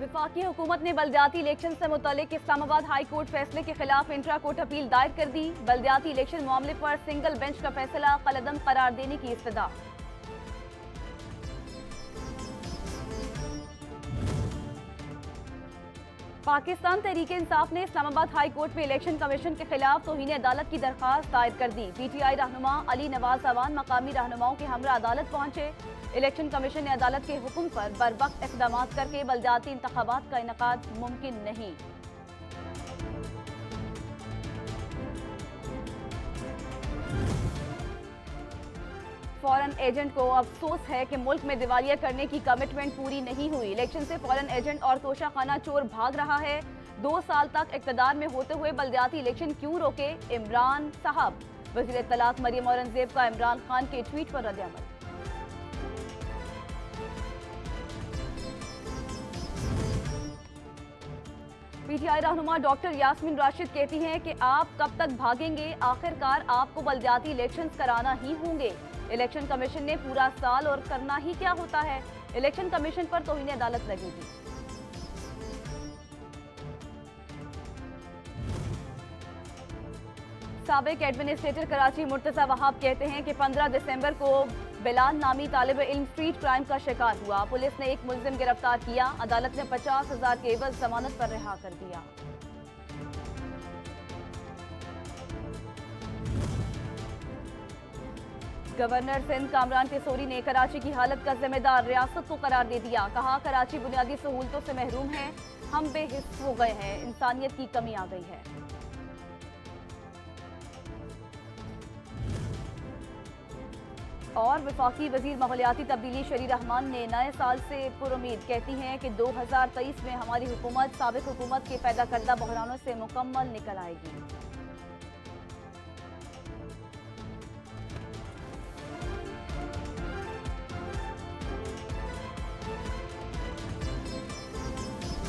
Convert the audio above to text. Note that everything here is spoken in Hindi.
वफाकी हुकूमत ने बल्दियाती इलेक्शन से मुतल्लिक इस्लामाबाद हाई कोर्ट फैसले के खिलाफ इंट्रा कोर्ट अपील दायर कर दी। बल्दियाती इलेक्शन मामले पर सिंगल बेंच का फैसला कलअदम करार देने की इस्तदा। पाकिस्तान तहरीक इंसाफ ने इस्लामाबाद हाई कोर्ट में इलेक्शन कमीशन के खिलाफ तौहीन अदालत की दरखास्त दायर कर दी। PTI रहनुमा अली नवाज अवान मकामी रहनुमाओं के हमरा अदालत पहुंचे। इलेक्शन कमीशन ने अदालत के हुक्म पर बरवक्त इक़दाम करके बल्दियाती इंतखाबात का इनेकाद मुमकिन नहीं। फॉरेन एजेंट को अफसोस है कि मुल्क में दिवालिया करने की कमिटमेंट पूरी नहीं हुई। इलेक्शन से फॉरेन एजेंट और तोशाखाना चोर भाग रहा है। 2 साल तक इक़्तिदार में होते हुए बल्दियाती इलेक्शन क्यों रोके इमरान साहब। वज़ीर इत्तलात मरियम औरंगज़ेब का इमरान खान के ट्वीट पर रद्द-ए-अमल। PTI रहनुमा डॉक्टर यास्मीन राशिद कहती हैं कि आप कब तक भागेंगे, आखिरकार आपको बल्दियाती इलेक्शंस कराना ही होंगे। इलेक्शन कमीशन ने पूरा साल और करना ही क्या होता है। इलेक्शन कमीशन पर तौहीन अदालत लगेगी। साबिक एडमिनिस्ट्रेटर कराची मुर्तज़ा वहाब कहते हैं कि 15 दिसंबर को बिलाल नामी तालिब इल्म स्ट्रीट क्राइम का शिकार हुआ। पुलिस ने एक मुलजिम गिरफ्तार किया। अदालत ने 50,000 के एवज जमानत पर रिहा कर दिया। गवर्नर सिंध कामरान टेसोरी ने कराची की हालत का जिम्मेदार रियासत को करार दे दिया। कहा, कराची बुनियादी सहूलतों से महरूम है, हम बेहिस हो गए हैं, इंसानियत की कमी आ गई है। और वफाकी वजीर माहौलियाती तब्दीली शरी रहमान ने नए साल से पुरुमीद कहती हैं कि 2023 में हमारी हुकूमत साबिक हुकूमत के पैदा करदा बहरानों से मुकम्मल निकल आएगी।